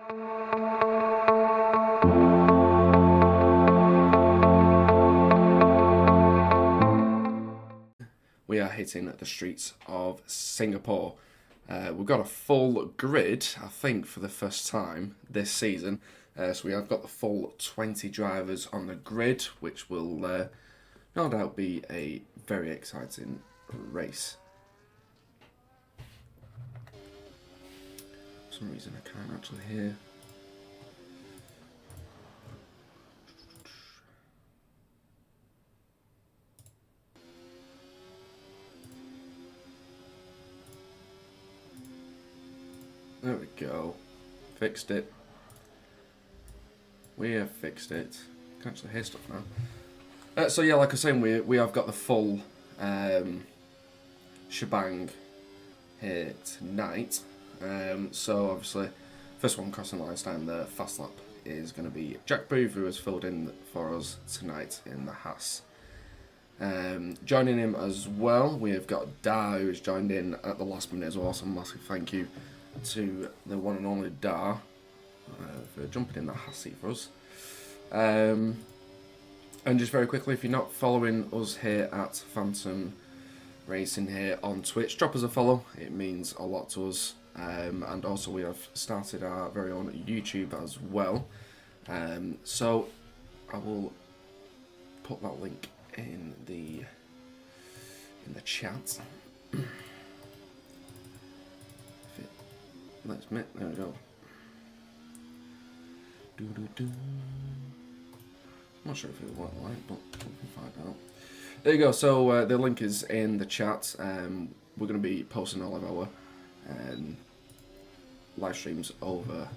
We are hitting the streets of Singapore. We've got a full grid, I think, for the first time this season. So we have got the full 20 drivers on the grid, which will no doubt be a very exciting race. For some reason I can't actually hear. There we go. Fixed it. We have fixed it. Can actually hear stuff now. So yeah, like I was saying, we have got the full shebang here tonight. So obviously, first one crossing the line down the fast lap is going to be Jack Booth, who has filled in for us tonight in the Haas. Joining him as well, we have got Dar, who has joined in at the last minute as well. So massive thank you to the one and only Dar for jumping in that Haas seat for us. And just very quickly, if you're not following us here at Phantom Racing here on Twitch, drop us a follow. It means a lot to us. And also we have started our very own YouTube as well. So I will put that link in the chat. Let's admit, there we go. I'm not sure if it will work, but we can find out. There you go. So the link is in the chat. We're going to be posting all of our live streams over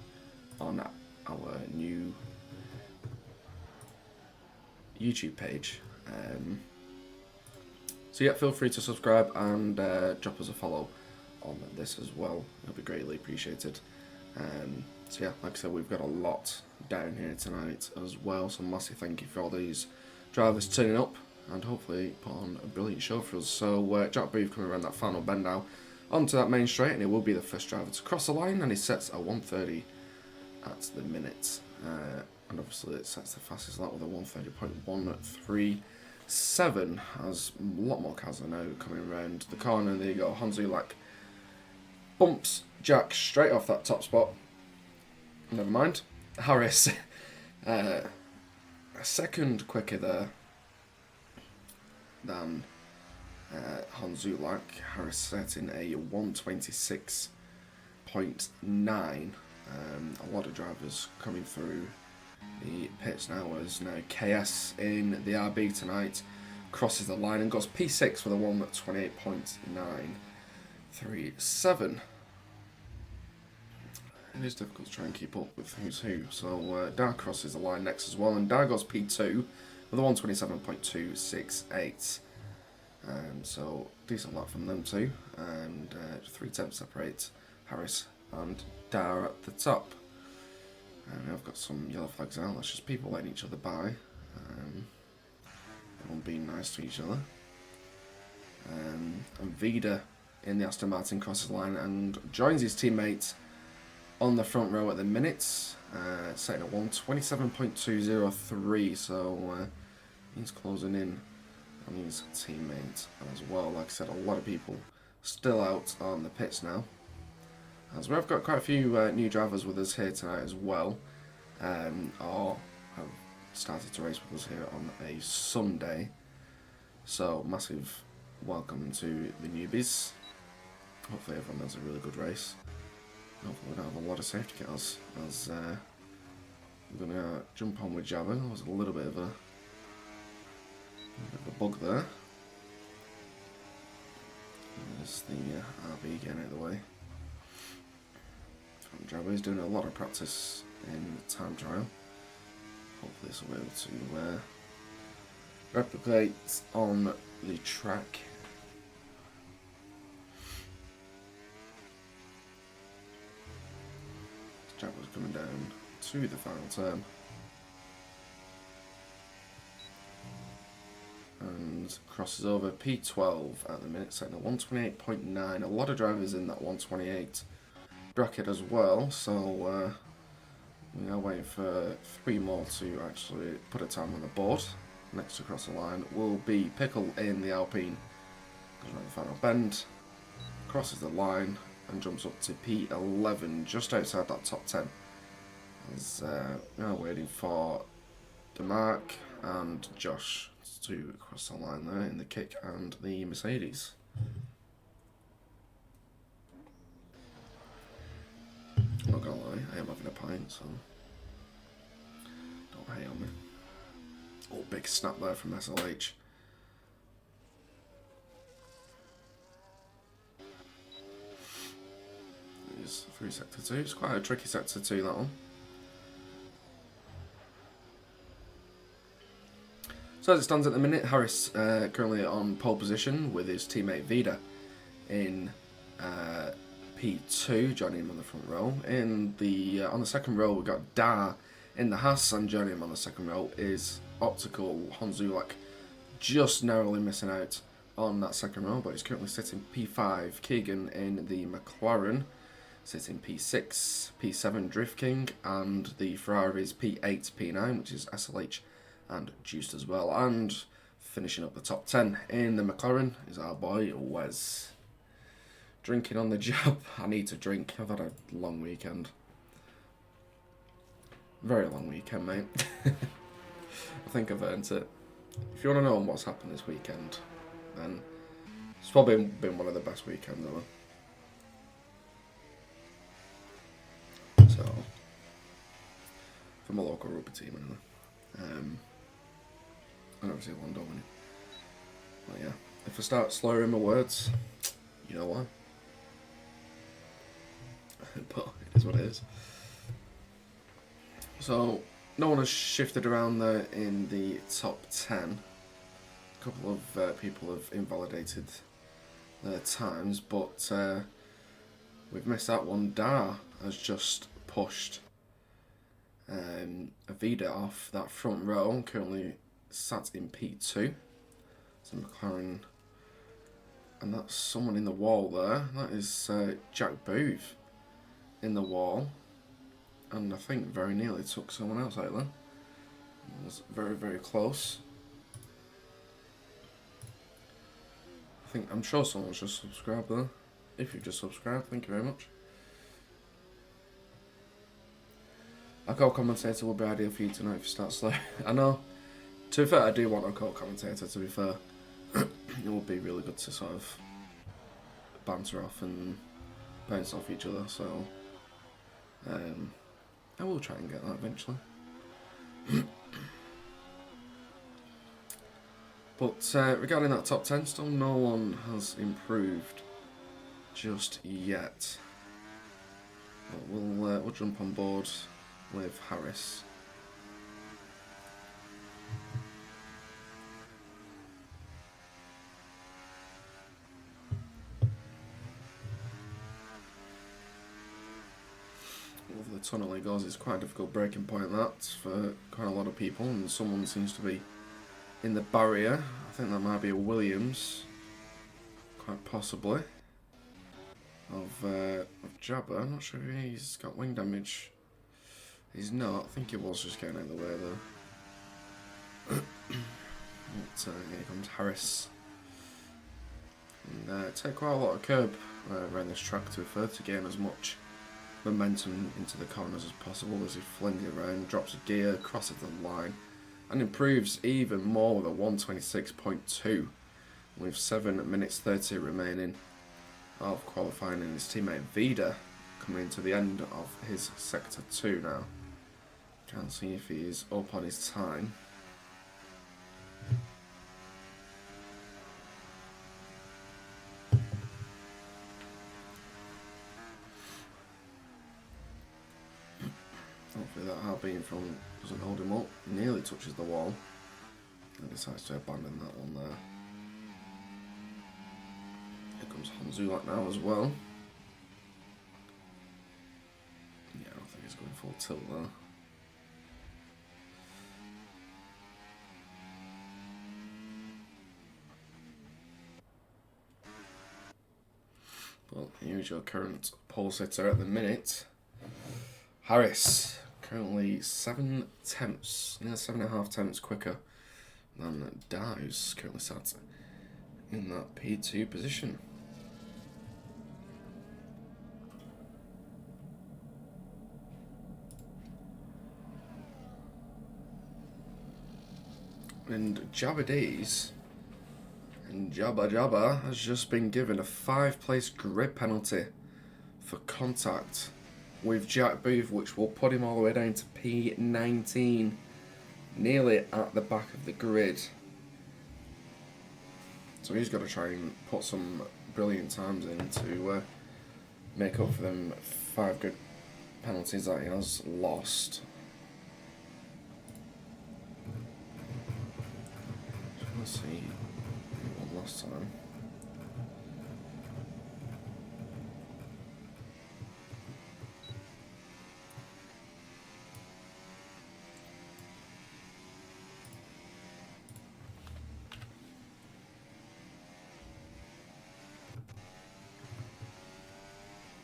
on our new YouTube page. So yeah, feel free to subscribe and drop us a follow on this as well. It'll be greatly appreciated. So yeah, like I said, we've got a lot down here tonight as well. So massive thank you for all these drivers turning up and hopefully put on a brilliant show for us. So Jack Booth coming around that final bend now onto that main straight, and he will be the first driver to cross the line, and he sets a 1:30 at the minute. And obviously it sets the fastest lap with a 1:30.137, as a lot more cars are now coming around the corner. And there you go, Honzulak bumps Jack straight off that top spot. Never mind. Harris, a second quicker there than Honzulak. Harris setting a 1:26.9. A lot of drivers coming through the pits now, as now KS in the RB tonight crosses the line and goes P6 with a 1:28.937. It is difficult to try and keep up with who's who. So Dar crosses the line next as well, and Dar goes P2 with a 1:27.268. So decent lap from them too, and 3 tenths separate Harris and Dar at the top. And I've got some yellow flags out. That's just people letting each other by. Everyone being nice to each other. And Vida in the Aston Martin crosses the line and joins his teammate on the front row at the minutes, setting at 1:27.203. So he's closing in on his teammate as well. Like I said, a lot of people still out on the pits now, as we've got quite a few new drivers with us here tonight as well, or have started to race with us here on a Sunday. So massive welcome to the newbies. Hopefully everyone has a really good race. Hopefully we don't have a lot of safety cars, as we're going to jump on with Java. There was a little bit of a bug there. There's the RB getting out of the way. Java is doing a lot of practice in the time trial. Hopefully this will be able to replicate on the track. Jack was coming down to the final turn. And crosses over P12 at the minute, setting a 1:28.9. A lot of drivers in that 1:28 bracket as well, so We are waiting for 3 more to actually put a time on the board. Next to cross the line will be Pickle in the Alpine. Goes around the final bend, crosses the line and jumps up to P11, just outside that top 10. As we are waiting for DeMarc and Josh to cross the line there in the kick and the Mercedes. I'm not gonna lie, I am having a pint, so don't hate on me. Oh, big snap there from SLH. It's through sector 2. It's quite a tricky sector 2, that one. So as it stands at the minute, Harris currently on pole position with his teammate Vida in P2, joining him on the front row. In the on the second row, we've got Dar in the Haas, and joining him on the second row is Optical Honzulak, just narrowly missing out on that second row, but he's currently sitting P5. Keegan in the McLaren sitting P6, P7 Drift King, and the Ferrari is P8, P9, which is SLH and Juiced as well. And finishing up the top 10 in the McLaren is our boy Wes. Drinking on the job. I need to drink. I've had a long weekend. Very long weekend, mate. I think I've earned it. If you want to know what's happened this weekend, then it's probably been one of the best weekends ever. So, from a local rugby team anyway. And obviously one don't win it. But yeah, if I start slurring my words, you know why. But it is what it is. So, no one has shifted around there in the top 10. A couple of people have invalidated their times, but we've missed that one. Dar has just pushed Avida off that front row, currently sat in P2. So McLaren, and that's someone in the wall there. That is Jack Booth in the wall, and I think very nearly took someone else out there. It was very, very close. I'm sure someone's just subscribed there. If you've just subscribed, thank you very much. A co-commentator would be ideal for you to know if you start slow. I know. To be fair, I do want a co-commentator, to be fair. It would be really good to sort of banter off and bounce off each other, so I will try and get that eventually. But regarding that top 10, still no one has improved just yet. But we'll jump on board with Harris. Over the tunnel he goes. It's quite a difficult breaking point, that, for quite a lot of people, and someone seems to be in the barrier. I think that might be a Williams, quite possibly, of Jabba. I'm not sure if he's got wing damage. He's not. I think he was just getting out of the way though. But, here comes Harris. And take quite a lot of curb around this track, to refer to gain as much momentum into the corners as possible as he flings it around, drops a gear, crosses the line, and improves even more with a 126.2 with 7 minutes 30 remaining of qualifying, and his teammate Vida coming into the end of his sector 2 now. Can't see if he is up on his time. Hopefully that Harby in front doesn't hold him up. Nearly touches the wall and decides to abandon that one there. Here comes Honzulak now as well. Yeah, I don't think he's going full tilt there. But here's your current pole sitter at the minute. Harris currently 7/10, near 7.5 tenths quicker than Da, who's currently sat in that P2 position. And Jabba Jabba has just been given a 5-place grid penalty for contact with Jack Booth, which will put him all the way down to P19, nearly at the back of the grid. So he's got to try and put some brilliant times in to make up for them 5 good penalties that he has lost. Let's see, he won last time.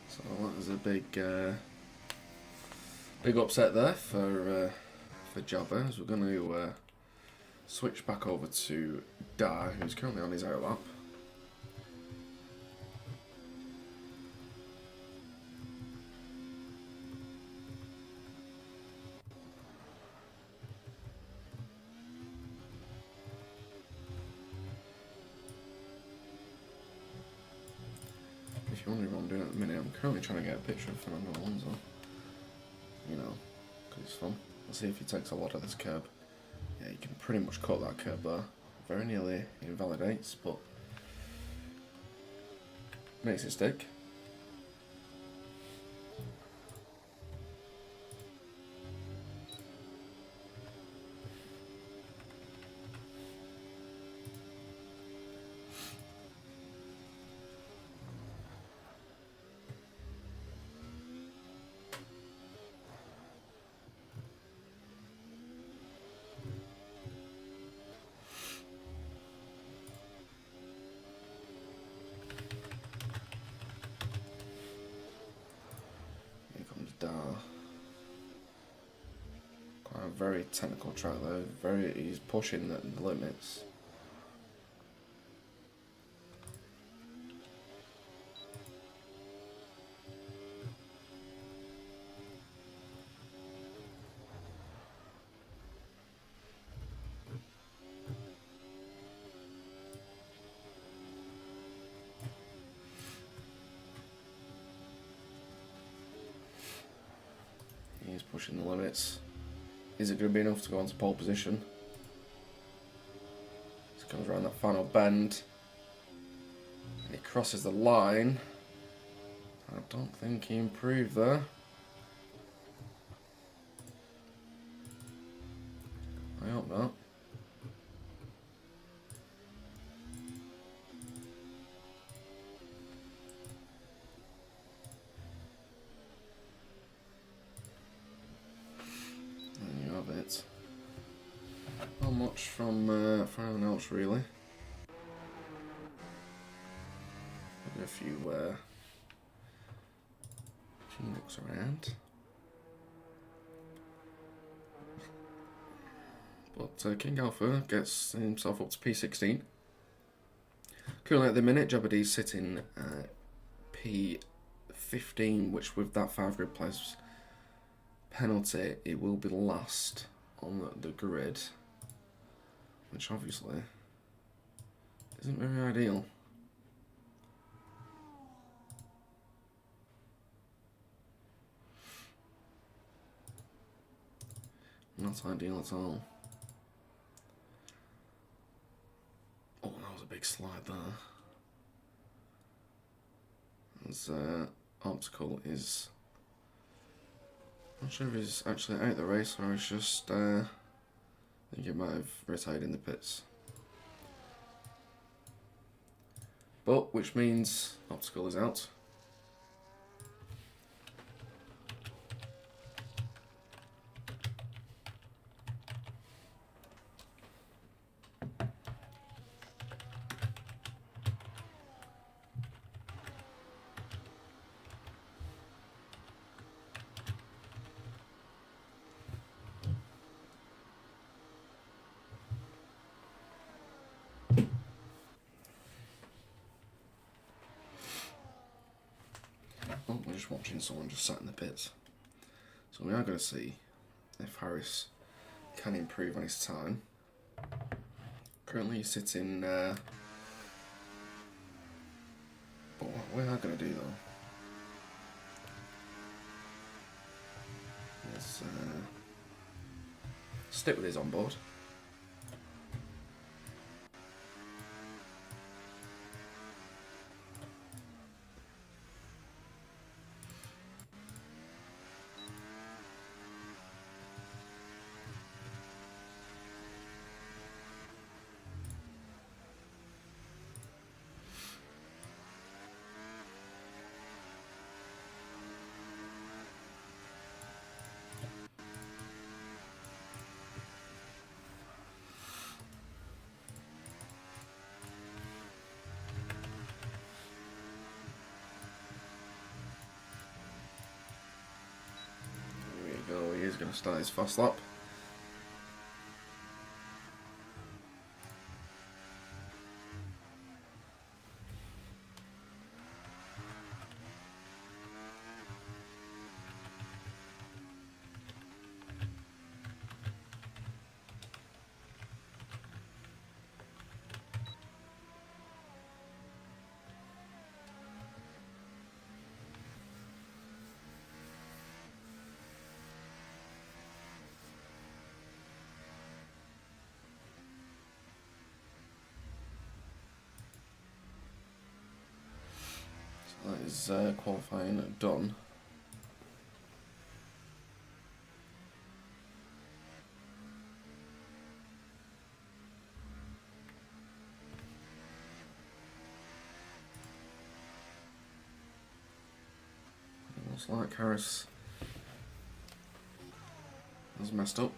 So that is a big upset there for Jabba, as we're going to switch back over to Da, who's currently on his outlap. If you're wondering what I'm doing at the minute, I'm currently trying to get a picture of Fernando Alonso. You know, because it's fun. Let's see if he takes a lot of this curb. Yeah, you can pretty much cut that curb there. Very nearly invalidates, but makes it stick. Quite a very technical track though. He's pushing the limits. He's pushing the limits. Is it going to be enough to go onto pole position? He comes around that final bend. And he crosses the line. I don't think he improved there. I hope not. It. Not much from anyone else really. Maybe a few looks around. But King Alpha gets himself up to P16. Currently at the minute, Jabba sitting at P15, which with that 5 grid place penalty, it will be last on the grid, which obviously isn't very ideal. Not ideal at all. Oh, that was a big slide there. As obstacle is, not sure if he's actually out of the race or he's just, I think he might have retired in the pits. But, which means obstacle is out. just watching someone just sat in the pits. So we are going to see if Harris can improve on his time. Currently he's sitting, but what we are going to do though is stick with his onboard. He is going to start his fast lap. That is qualifying done. It looks like Harris has messed up.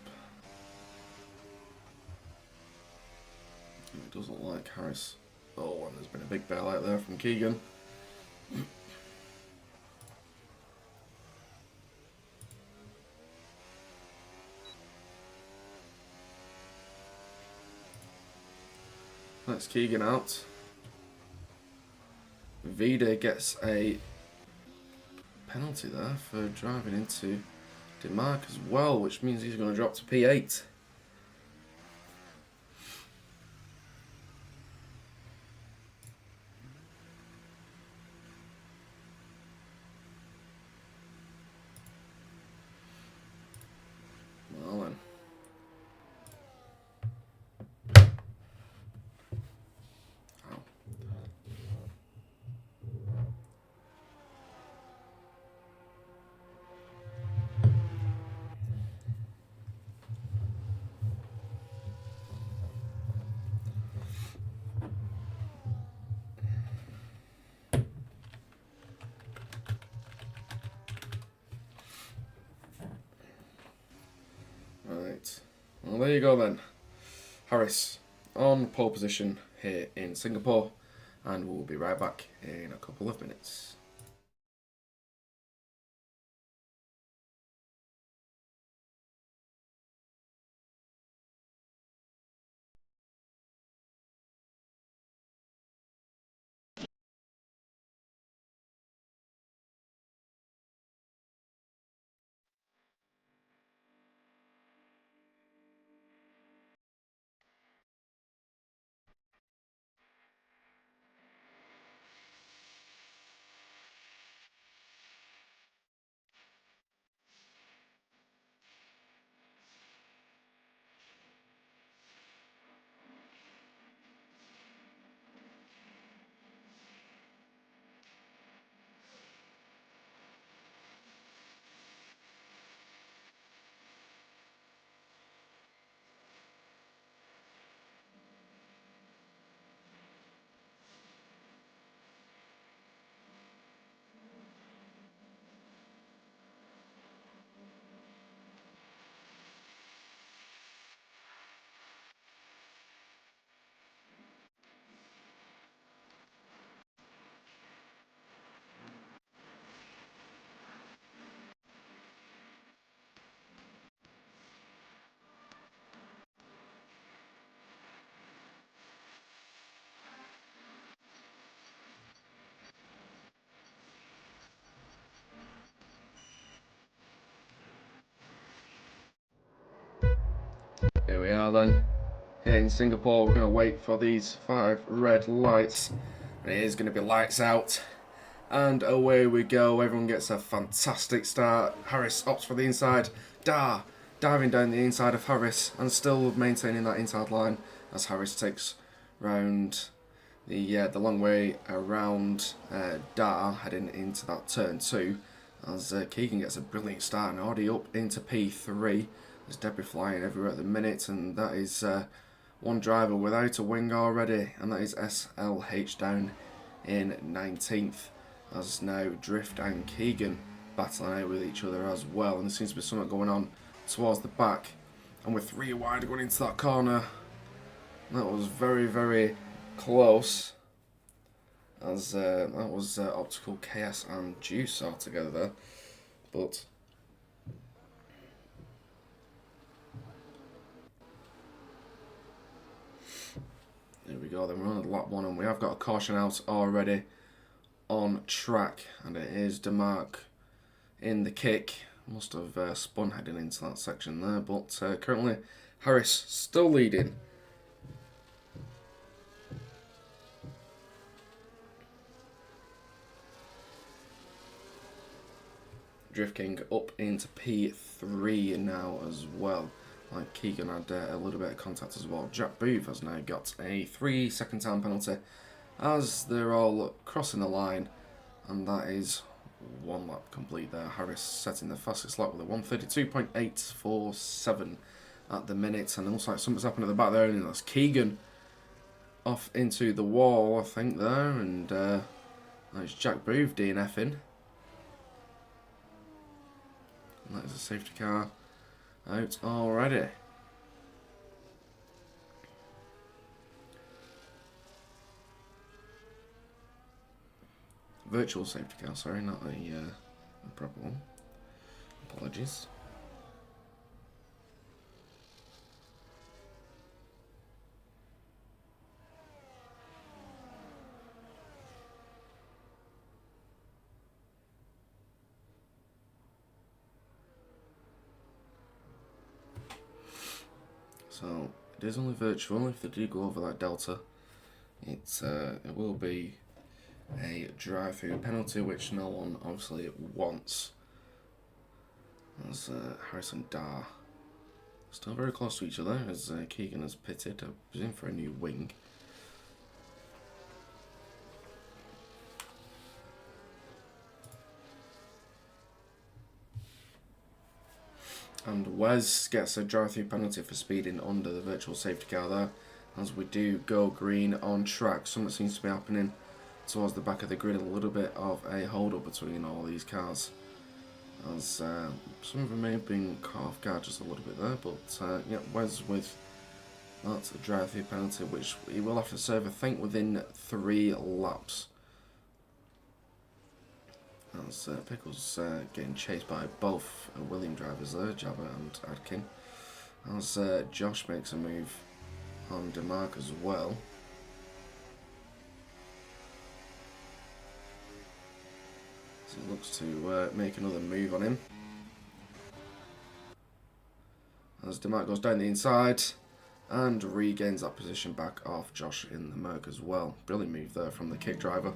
It doesn't look like Harris. Oh, and there's been a big bailout there from Keegan. That's Keegan out. Vida gets a penalty there for driving into DeMarc as well, which means he's going to drop to P8. Well then. Ow. Right. Well, there you go then. Harris on pole position here in Singapore, and we'll be right back in a couple of minutes. car then. Here in Singapore, we're going to wait for these 5 red lights. And it is going to be lights out. And away we go. Everyone gets a fantastic start. Harris opts for the inside. Diving down the inside of Harris and still maintaining that inside line as Harris takes round the long way around heading into that turn 2 as Keegan gets a brilliant start and already up into P3. There's debris flying everywhere at the minute, and that is one driver without a wing already, and that is SLH down in 19th as now Drift and Keegan battling out with each other as well, and there seems to be something going on towards the back, and with 3 wide going into that corner. That was very, very close, as that was Optical KS and Juice all together there, but there we go. Then we're on lap 1 and we have got a caution out already on track, and it is DeMarc in the kick. Must have spun heading into that section there, but currently Harris still leading. Drift King up into P3 now as well. Like Keegan had a little bit of contact as well. Jack Booth has now got a 3-second time penalty as they're all crossing the line, and that is 1 lap complete there. Harris setting the fastest lap with a 1:32.847 at the minute, and it looks like something's happened at the back there, and that's Keegan off into the wall, I think, there, and that's Jack Booth DNFing. And that is a safety car out already. Virtual safety car, sorry, not a proper one. Apologies. So it is only virtual. If they do go over that delta, it will be a drive-through penalty, which no one obviously wants. As Harrison Dar still very close to each other, as Keegan has pitted, I presume for a new wing. And Wes gets a drive-through penalty for speeding under the virtual safety car there, as we do go green on track. Something seems to be happening towards the back of the grid, a little bit of a hold-up between all these cars, as some of them may have been caught off guard just a little bit there, but yeah, Wes with that drive-through penalty, which he will have to serve, I think, within 3 laps. As Pickles getting chased by both William drivers there, Jabba and Adkin. As Josh makes a move on DeMarc as well. So he looks to make another move on him. As DeMarc goes down the inside and regains that position back off Josh in the Merc as well. Brilliant move there from the kick driver.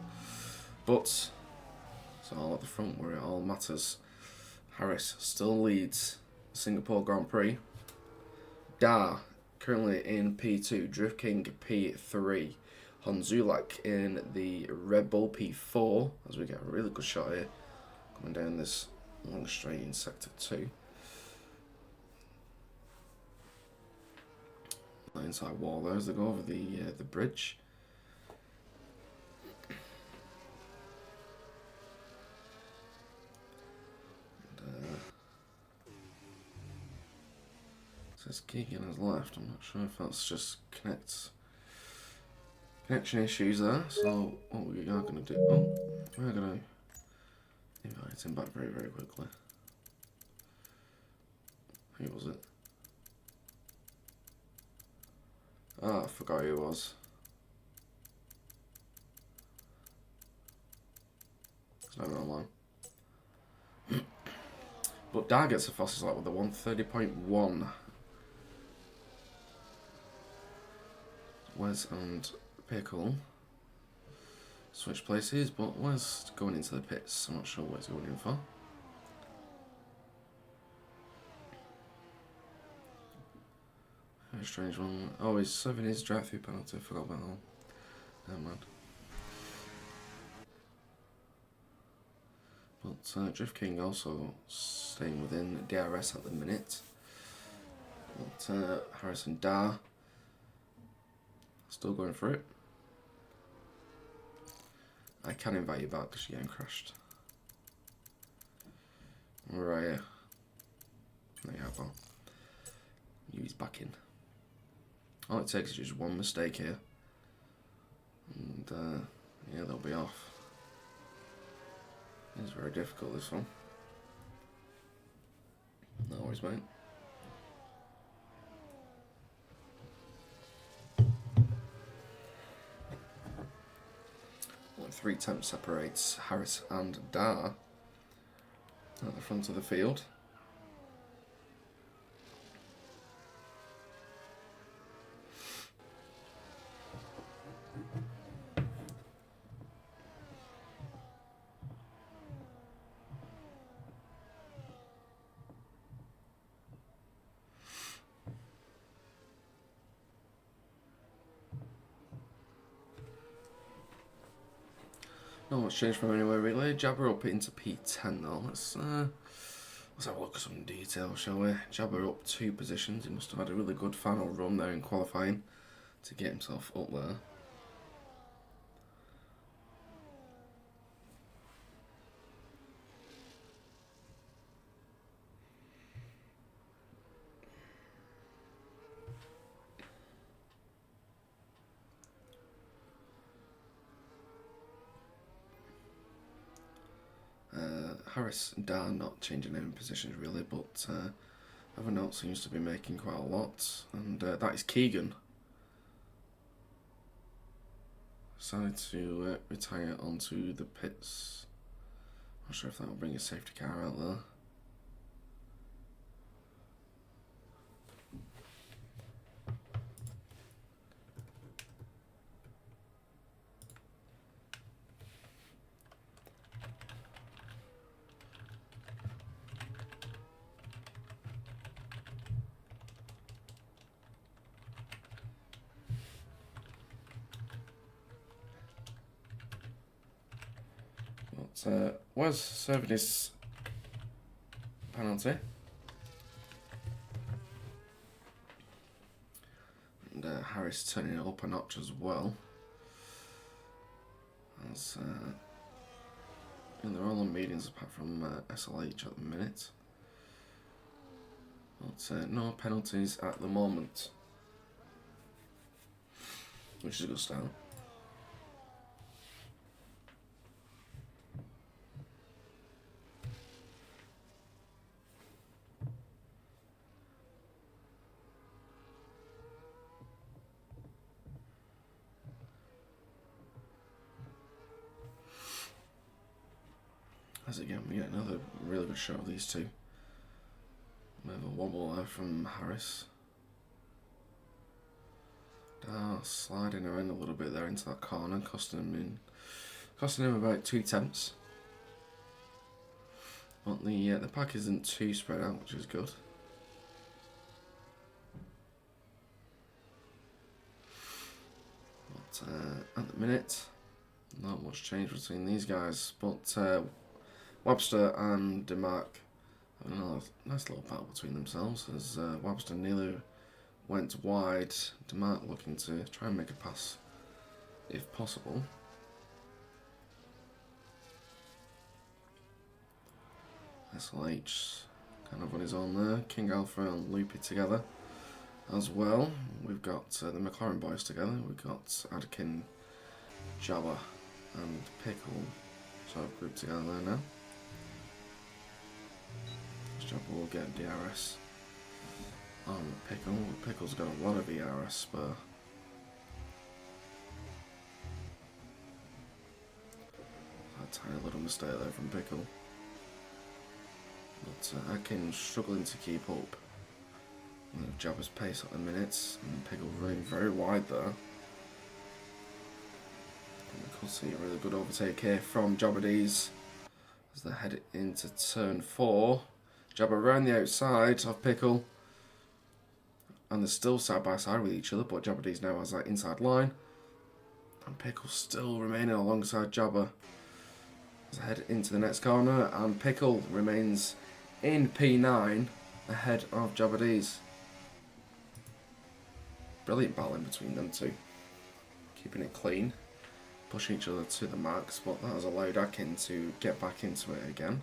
But it's all at the front where it all matters. Harris still leads Singapore Grand Prix. Dar currently in P2, Drift King P3, Honzulak in the Red Bull P4, as we get a really good shot here coming down this long straight in sector 2. The inside wall there as they go over the bridge. Says Keegan has left. I'm not sure if that's just connection issues there. So what we are going to do? Oh, we're going to invite him back very, very quickly. Who was it? Ah, I forgot who it was. It's not online. But Dar gets the fastest lap with a 1:30.1. Wes and Pickle switch places, but Wes going into the pits. I'm not sure what he's going in for. Very strange one. Oh, he's serving his drive-through penalty. Forgot about that. Never mind. But Drift King also staying within DRS at the minute. But Harris and Dar still going for it. I can invite you back because you're getting crashed. Right. There you have one. He's back in. All it takes is just one mistake here. And yeah, they'll be off. It's very difficult, this one. No worries, mate. Only 3 temps separates Harris and Dar at the front of the field. Not much change from anywhere really. Jabber up into P10 though. Let's have a look at some detail, shall we? Jabber up 2 positions. He must have had a really good final run there in qualifying to get himself up there. Harris and Dar not changing any positions really, but Evernote seems to be making quite a lot, and that is Keegan. Decided to retire onto the pits. Not sure if that will bring a safety car out there. Was serving his penalty. And Harris turning it up a notch as well. As they're all on mediums apart from SLH at the minute. But no penalties at the moment, which is a good start. As again, we get another really good shot of these two. We have a wobble there from Harris. Sliding around a little bit there into that corner, costing him about 2 temps. But the pack isn't too spread out, which is good. But at the minute, not much change between these guys. But Webster and DeMarc have another nice little battle between themselves as Webster nearly went wide. DeMarc looking to try and make a pass if possible. SLH kind of on his own there. King Alpha and Loopy together as well. We've got the McLaren boys together. We've got Adkin, Jabba and Pickle sort of grouped together there now. Jabba will get DRS on Pickle. Pickle's got a lot of ERS spur. A tiny little mistake there from Pickle. But Adkin's struggling to keep up with Jabba's pace at the minute, and Pickle running very wide there. We could see a really good overtake here from Jobberdees as they head into turn 4. Jabba around the outside of Pickle. And they're still side by side with each other, but Jabberdees now has that inside line. And Pickle still remaining alongside Jabba. As they head into the next corner, and Pickle remains in P9 ahead of Jabberdees. Brilliant battling between them two. Keeping it clean. Pushing each other to the max, but that has allowed Akin to get back into it again.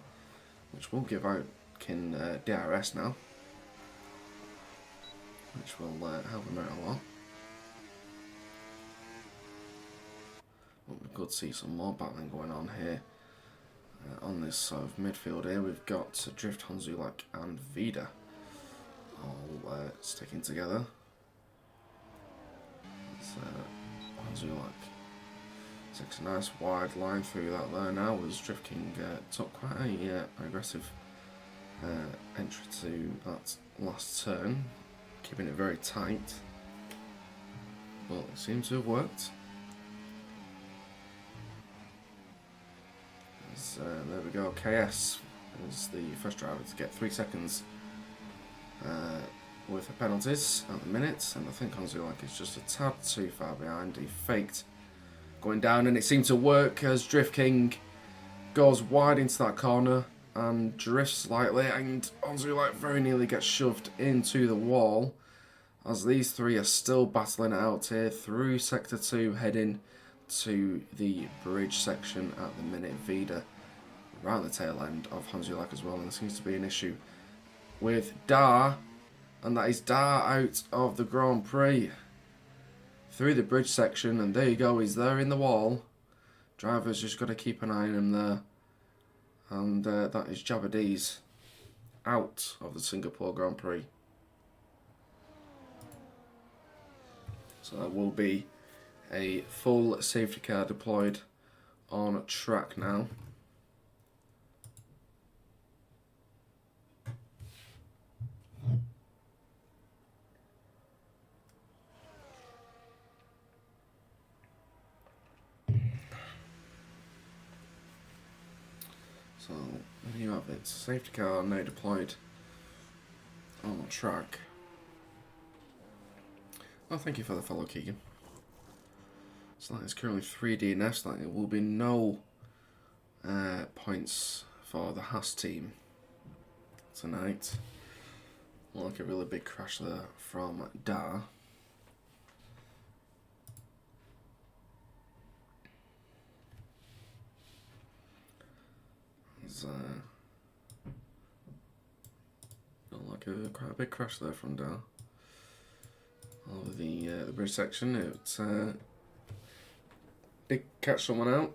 Which will give Akin DRS now. Which will help him out a lot. But we could see some more battling going on here. On this sort of midfield here, we've got Drift, Hanzulak and Vida all sticking together. Hanzulak takes a nice wide line through that there now as Drift King took quite a aggressive entry to that last turn, keeping it very tight. But it seems to have worked. There we go, KS is the first driver to get 3 seconds worth of penalties at the minute, and I think Hanzulak is just a tad too far behind. He faked going down and it seemed to work as Drift King goes wide into that corner and drifts slightly, and Hanzulak very nearly gets shoved into the wall as these three are still battling it out here through Sector 2 heading to the bridge section at the minute. Vida around the tail end of Hanzulak as well, and there seems to be an issue with Dar, and that is Dar out of the Grand Prix through the bridge section, and there you go, he's there in the wall. Driver's just got to keep an eye on him there, and that is Jabberdees out of the Singapore Grand Prix. So that will be a full safety car deployed on track now. So there you have it, safety car now deployed on track. Well, thank you for the follow, Keegan. So that is currently 3 DNFs. That it will be no points for the Haas team tonight. Like a really big crash there from Dar. Quite a big crash there from Dar. Over the bridge section, it did catch someone out,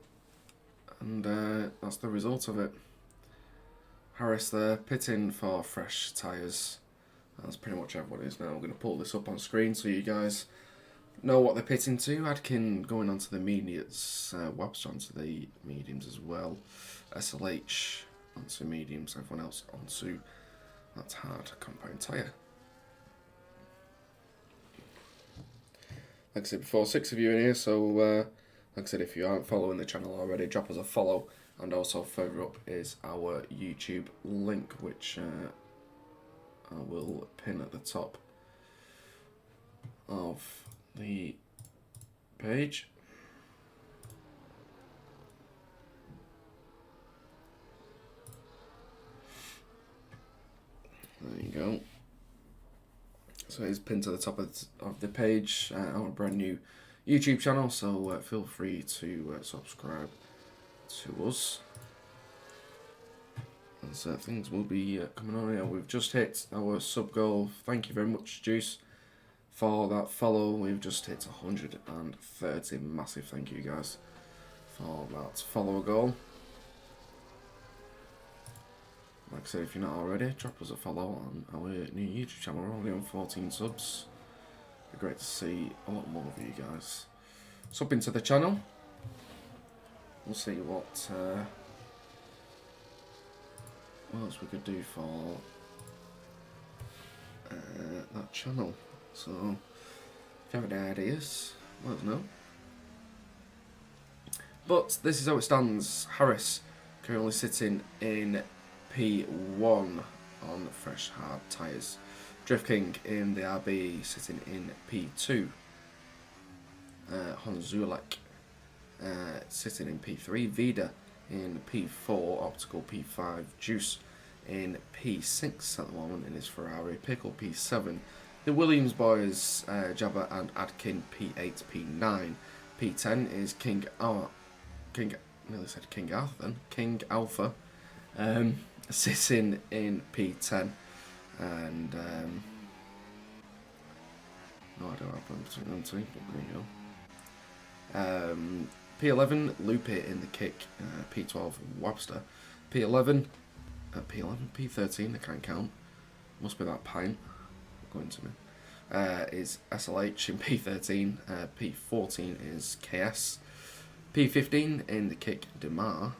and that's the result of it. Harris there, pitting for fresh tyres. That's pretty much everyone is now. I'm going to pull this up on screen so you guys know what they're pitting to. Adkin going onto the mediums, Webster onto the mediums as well. SLH onto mediums, everyone else onto that hard compound tyre. Like I said before, 6 of you in here, so like I said, if you aren't following the channel already, drop us a follow, and also further up is our YouTube link, which I will pin at the top of the page. There you go. So it's pinned to the top of the page, our brand new YouTube channel, so feel free to subscribe to us. And so things will be coming on here. We've just hit our sub goal. Thank you very much, Juice, for that follow. We've just hit 130. Massive thank you, guys, for that follower goal. Like I said, if you're not already, drop us a follow on our new YouTube channel. We're only on 14 subs. It'd be great to see a lot more of you guys sub into the channel. We'll see what else we could do for that channel. So, if you have any ideas, let us know. But this is how it stands. Harris currently sitting in P1 on fresh hard tyres. Drift King in the RB sitting in P2. Honzulek sitting in P3. Vida in P4. Optical P5. Juice in P6 at the moment in his Ferrari. Pickle P7. The Williams boys, Jabba and Adkin P8, P9. P10 is King Alpha then. King Alpha sitting in P10. And no, I don't have one between them two, but there you go. P11 Lupe in the kick. P12 Webster. P11 P13, I can't count. Must be that pint going to me. Is SLH in P13. P14 is KS. P15 in the kick Demark.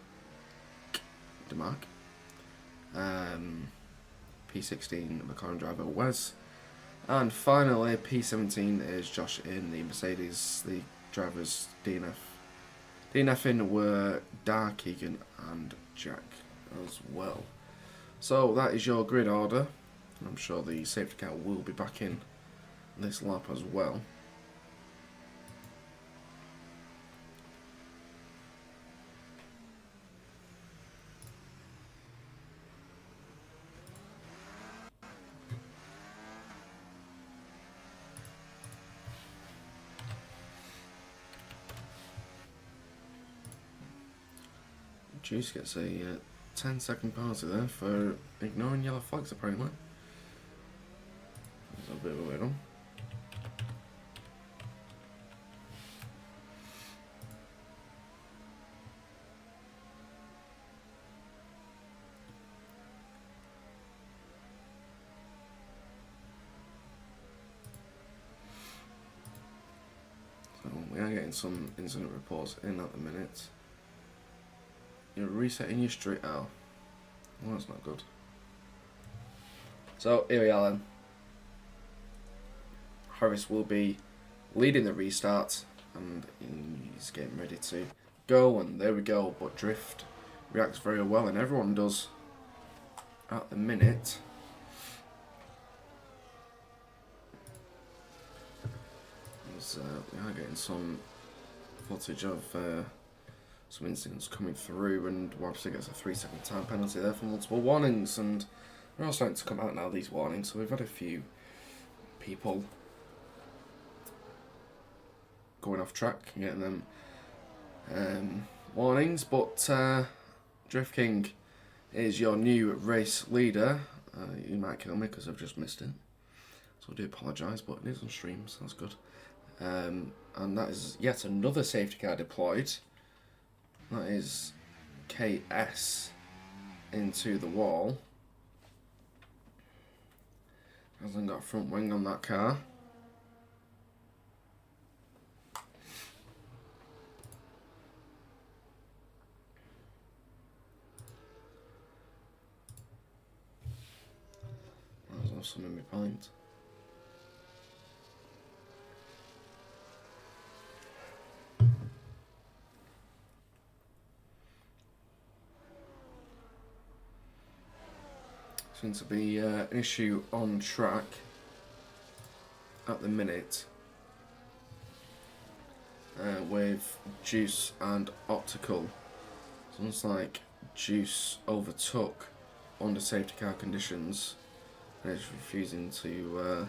P16 McLaren driver Wes. And finally P17 is Josh in the Mercedes. The drivers DNF. DNF in were Dar, Keegan and Jack as well. So that is your grid order. I'm sure the safety car will be back in this lap as well. Juice gets a 10-second penalty there for ignoring yellow flags apparently. That's a bit of a weird one. So we are getting some incident reports in at the minute. You're resetting your street. Oh, well, that's not good. So here we are then. Harris will be leading the restart and he's getting ready to go, and there we go. But Drift reacts very well, and everyone does at the minute. We are getting some footage of some incidents coming through, and Webster gets a 3-second time penalty there for multiple warnings, and they're all starting to come out now, these warnings. So we've had a few people going off track and getting them warnings, but Drift King is your new race leader. You might kill me because I've just missed it, so I do apologise, but it is on stream, so that's good. And that is yet another safety car deployed. That is KS into the wall. Hasn't got a front wing on that car. There's no sun in my pint. Seems to be an issue on track at the minute with Juice and Optical. So it's like Juice overtook under safety car conditions and is refusing to,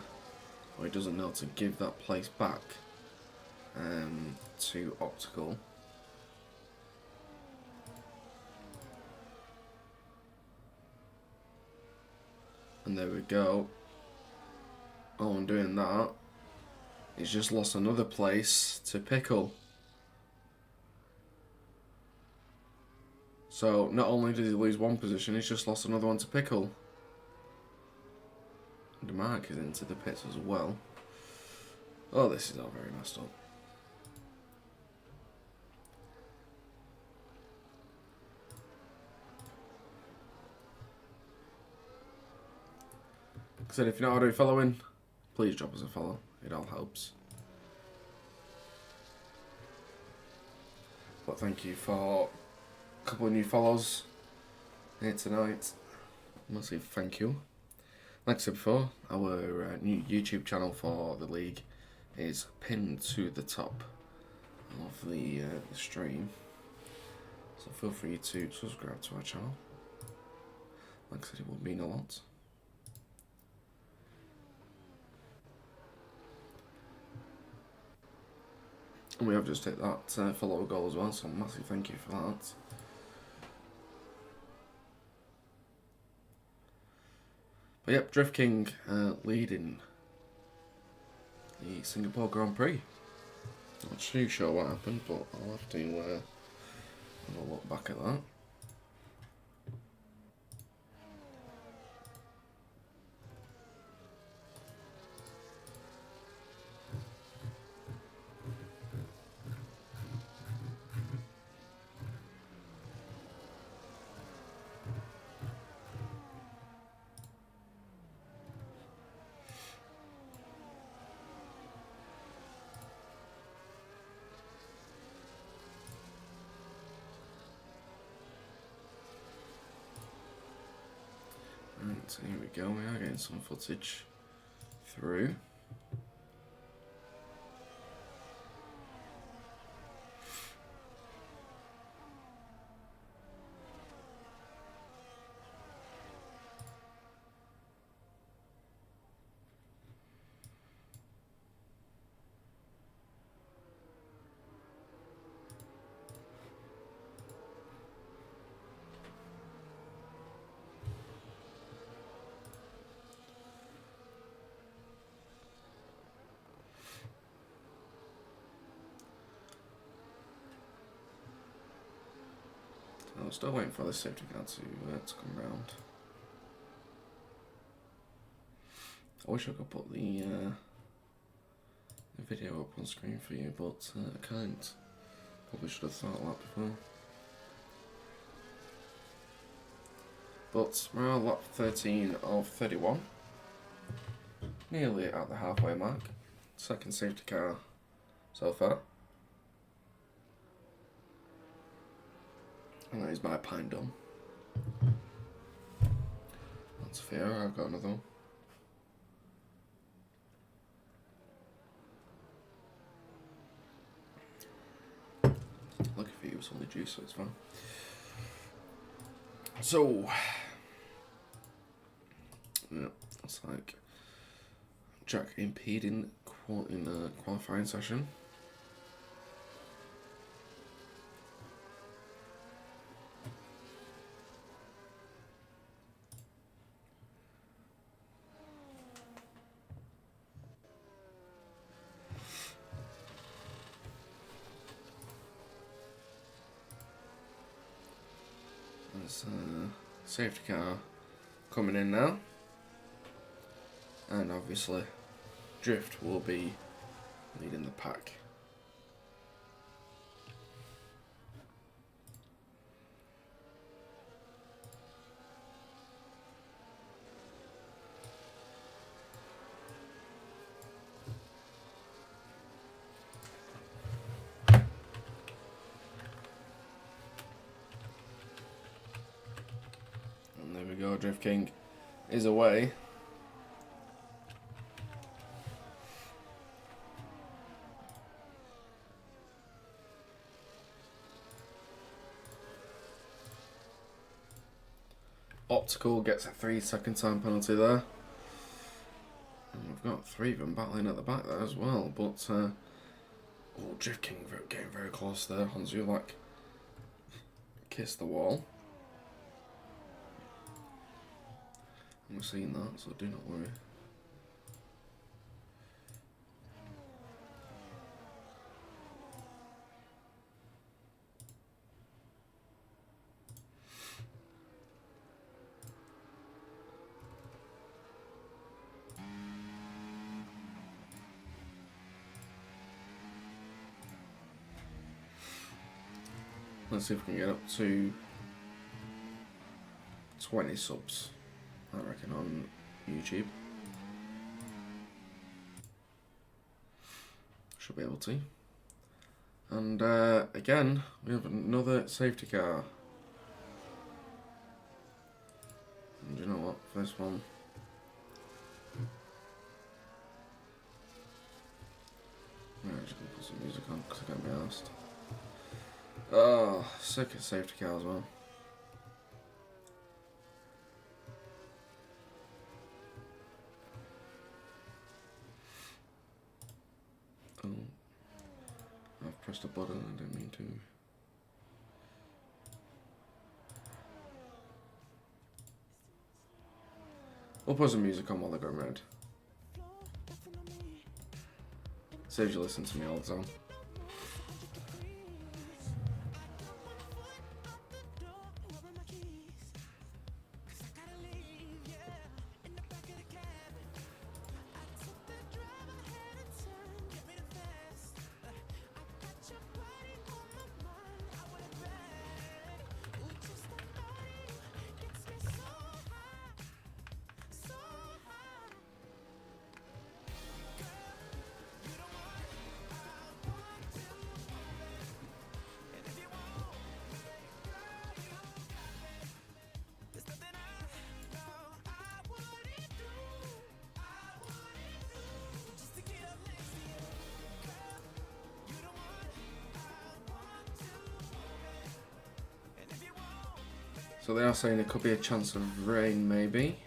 or he doesn't know to give that place back to Optical. And there we go. Oh, and doing that, he's just lost another place to Pickle. So not only did he lose one position, he's just lost another one to Pickle. DeMarc is into the pits as well. Oh, this is all very messed up. Like I said, if you're not already following, please drop us a follow. It all helps. But thank you for a couple of new follows here tonight. Massive thank you. Like I said before, our new YouTube channel for the league is pinned to the top of the stream. So feel free to subscribe to our channel. Like I said, it would mean a lot. And we have just hit that follow goal as well, so massive thank you for that. But yep, Drift King leading the Singapore Grand Prix. Not too sure what happened, but I'll have to have a look back at that. Right, so here we go, we are getting some footage through. I'm still waiting for the safety car to come round. I wish I could put the video up on screen for you, but I can't. Probably should have thought of that before. But we're on lap 13 of 31. Nearly at the halfway mark. Second safety car so far. And that is my pine dome. That's fair, I've got another one. Lucky for you, it's only juice, so it's fine. So, yeah, it's like Jack impeding in the qualifying session. There's a safety car coming in now, and obviously Drift will be leading the pack. There we go, Drift King is away. Optical gets a 3-second time penalty there. And we've got 3 of them battling at the back there as well, but oh, Drift King getting very close there. Hans Ulak kissed the wall. And we're seeing that, so do not worry. Let's see if we can get up to 20 subs, I reckon, on YouTube. Should be able to. And again, we have another safety car. And you know what? First one. I'm just gonna put some music on because I can't be asked. Oh, sick of safety car as well. Oh, I've pressed a button, I didn't mean to. We'll put some music on while they're going red. Saves you listening to me all the time. So they are saying there could be a chance of rain, maybe.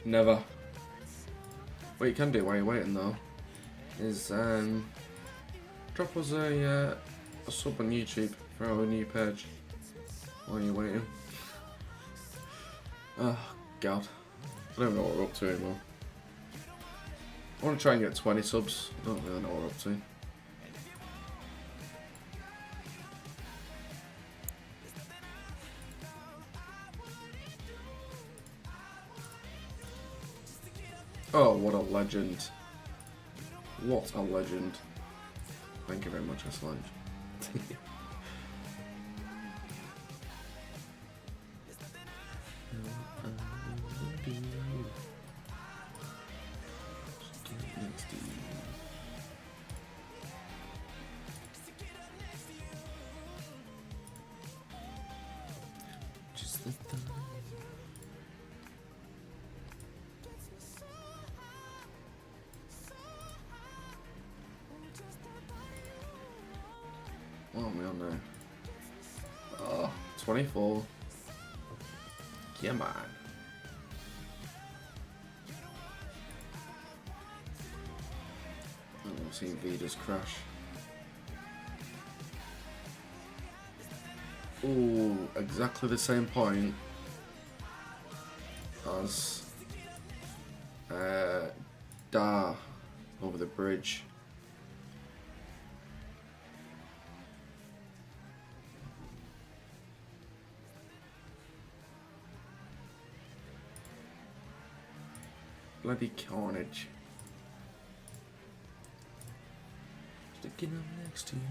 Never. What you can do while you're waiting though is drop us a sub on YouTube for our new page while you're waiting. Oh god, I don't know what we're up to anymore. I want to try and get 20 subs. I don't really know what we're up to. Oh, what a legend. What a legend. Thank you very much, Aslange. What are we on now? Oh, 24. Yeah, man. Oh, I've seen Vida's crash. Ooh, exactly the same point as Dar over the bridge. Bloody carnage. Sticking up next to you.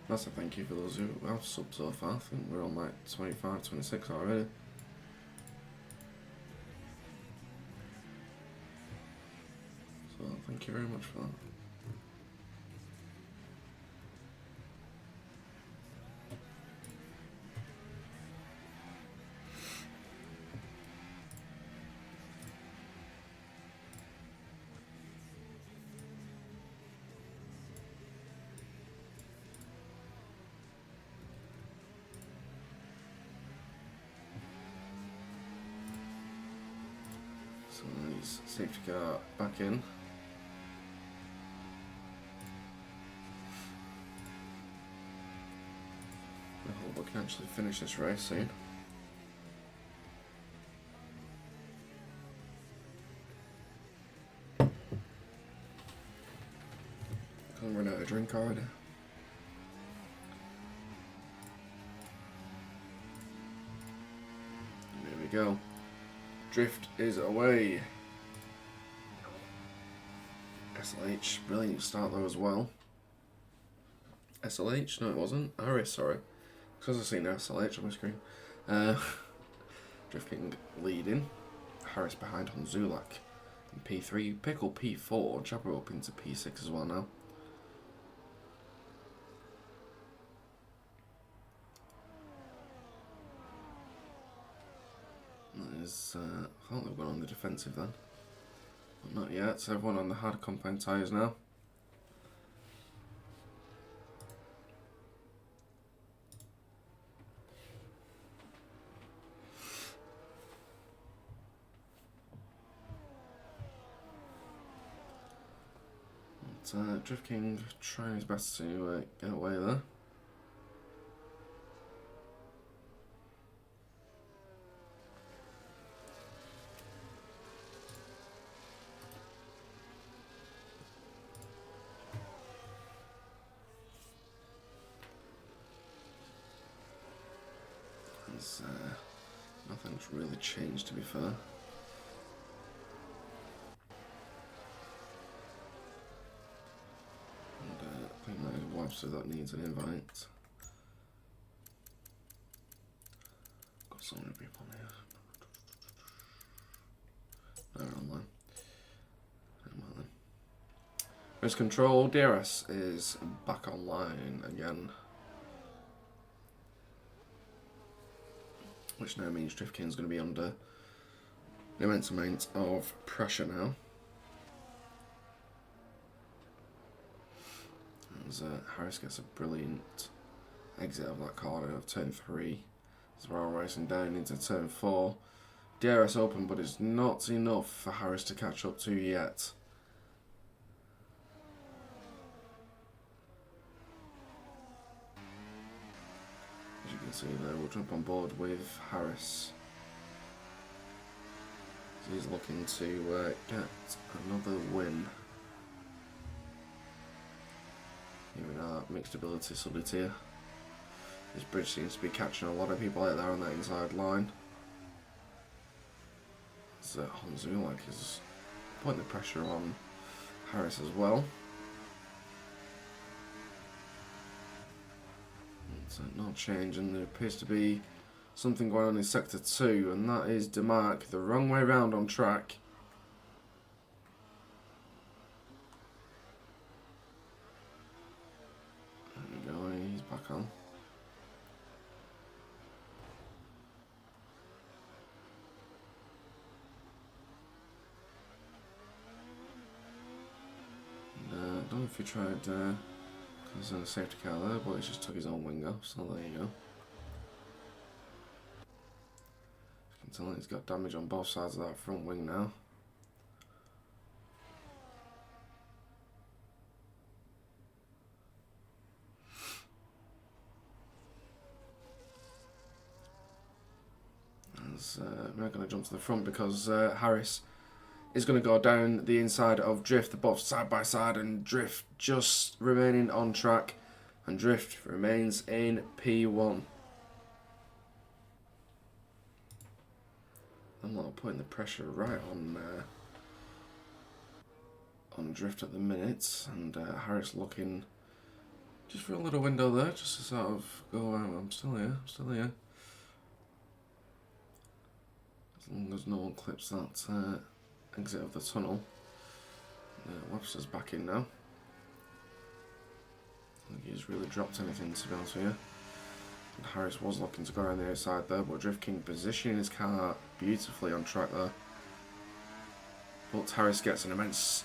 That's a thank you for those who have subbed so far. I think we're on like 25, 26 already. So thank you very much for that. So let's safety car back in. I hope we can actually finish this race soon. Can't run out of drink already. we go. Drift is away. SLH, brilliant start though as well. SLH? No, it wasn't. Harris, sorry. Because I've seen SLH on my screen. Drift King leading. Harris behind on Zulak in P3. Pickle P4. Jabber up into P6 as well now. That is, I thought they've gone on the defensive then. But not yet. So everyone on the hard compound tyres now. Drift King trying his best to get away there. Nothing's really changed, to be fair. I think that is Webster that needs an invite. Got so many people here. They're online. Race control, DRS is back online again. Which now means Drift King's going to be under an immense amount of pressure now. As Harris gets a brilliant exit of that corner of turn 3. As we're all racing down into turn 4. DRS open, but it's not enough for Harris to catch up to yet. As you can see there, we'll jump on board with Harris. So he's looking to get another win. Here we are, mixed ability subbed here. This bridge seems to be catching a lot of people out there on that inside line. As Honzulak is putting the pressure on Harris as well. So no change, and there appears to be something going on in sector 2, and that is Demark the wrong way round on track. There we go, he's back on. And, I don't know if he tried there's a safety car there, but he just took his own wing off, so there you go. You can tell he's got damage on both sides of that front wing now. We're not going to jump to the front because Harris is going to go down the inside of Drift, they're both side by side, and Drift just remaining on track, and Drift remains in P1. I'm not putting the pressure right on Drift at the minute, and Harris looking just for a little window there, just to sort of go, I'm still here, I'm still here. As long as no one clips that exit of the tunnel. Webster's back in now. I think he's really dropped anything, to be honest with you. And Harris was looking to go around the outside there, but Drift King positioning his car beautifully on track there. But Harris gets an immense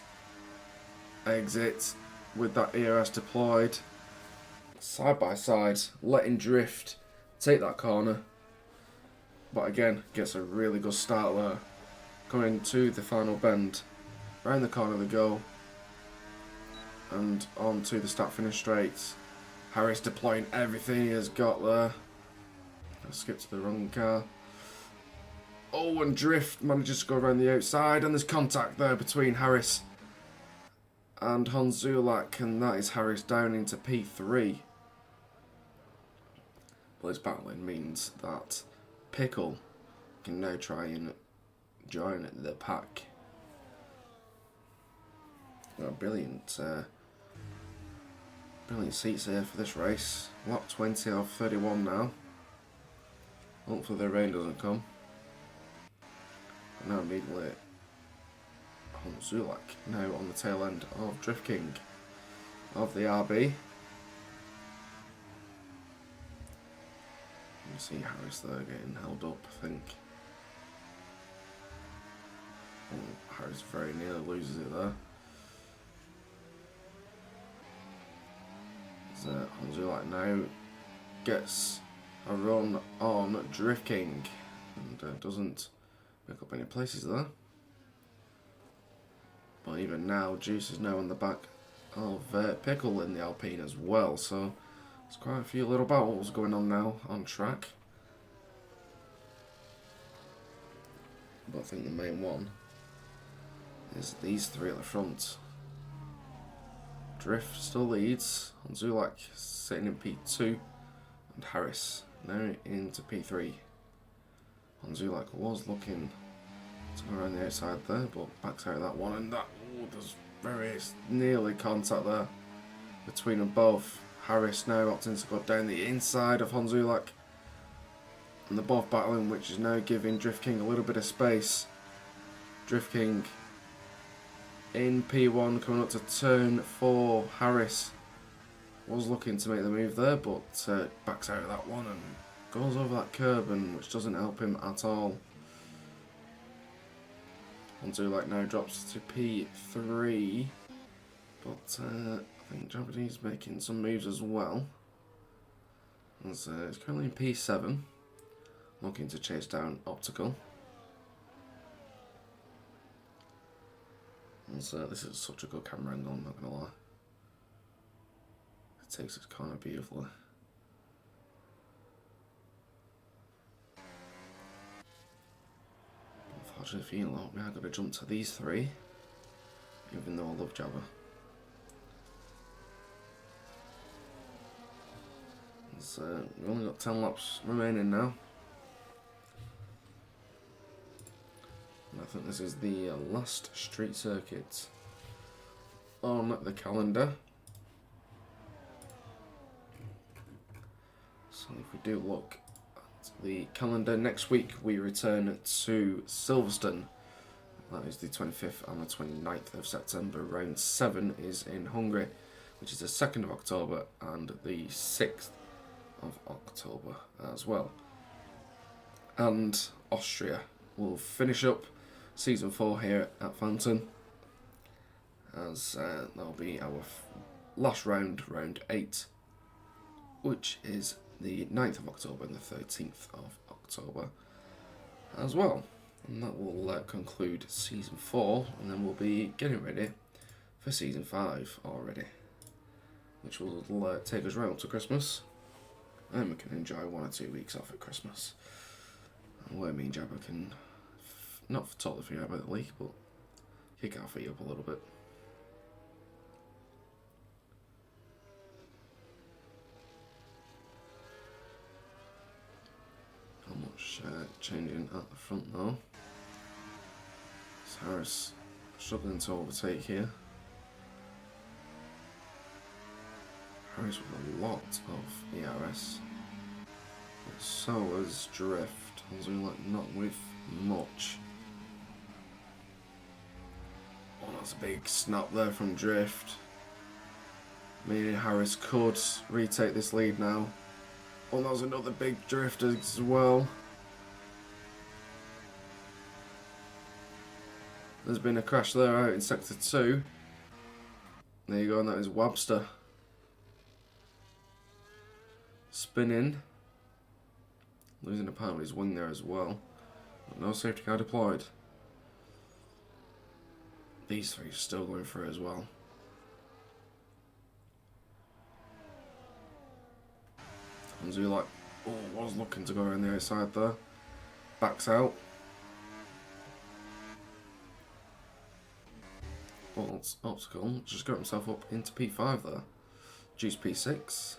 exit with that ERS deployed. Side by side, letting Drift take that corner. But again, gets a really good start there. Coming to the final bend, round the corner they go, and on to the start-finish straights. Harris deploying everything he has got there. I'll skip to the wrong car. Oh, and Drift manages to go around the outside, and there's contact there between Harris and Honzulak, and that is Harris down into P3. Well, his battling means that Pickle can now try and join the pack. Brilliant seats here for this race. Lap 20 of 31 now. Hopefully the rain doesn't come. And now immediately Zulak now on the tail end of Drift King of the RB. You see Harris there getting held up, I think. Oh, Harris very nearly loses it there. Zulak now gets a run on Drift King and doesn't pick up any places there. But even now, Juice is now on the back of Pickle in the Alpine as well, so there's quite a few little battles going on now on track. But I think the main one is these three at the front. Drift still leads, Zulak sitting in P2, and Harris now into P3. Zulak was looking to go around the outside there, but backs out of that one, and that, there's very nearly contact there between them both. Harris now opting to go down the inside of Zulak, and they're both battling, which is now giving Drift King a little bit of space. Drift King in P1 coming up to turn 4. Harris was looking to make the move there, but backs out of that one and goes over that curb, and which doesn't help him at all. Zulak now drops to P3, but I think Japanese making some moves as well. As it's currently in P7, looking to chase down Optical. And so this is such a good camera angle, I'm not gonna lie. It takes its corner beautifully. Unfortunately for you lot, we are going to jump to these three, even though I love Jabba. We've only got 10 laps remaining now. And I think this is the last street circuit on the calendar. So if we do look at the calendar, next week we return to Silverstone. That is the 25th and the 29th of September. Round 7 is in Hungary, which is the 2nd of October and the 6th of October as well. And Austria will finish up Season 4 here at Fountain, as that'll be our last round, round 8, which is the 9th of October and the 13th of October as well. And that will conclude Season 4, and then we'll be getting ready for Season 5 already, which will take us right up to Christmas, and we can enjoy 1 or 2 weeks off at Christmas, where me and Jabba can not totally forget about the league, but kick our feet up a little bit. Not much changing at the front though. Harris struggling to overtake here. Harris with a lot of ERS, but so is Drift. Zulak not with much. Oh, that's a big snap there from Drift. Meaning Harris could retake this lead now. Oh, that was another big drift as well. There's been a crash there out in Sector 2. There you go, and that is Webster. Spinning. Losing a part of his wing there as well. But no safety car deployed. These three are still going through as well. Zulak was looking to go around the outside there. Backs out. But Optical just got himself up into P5 there. Juice P6.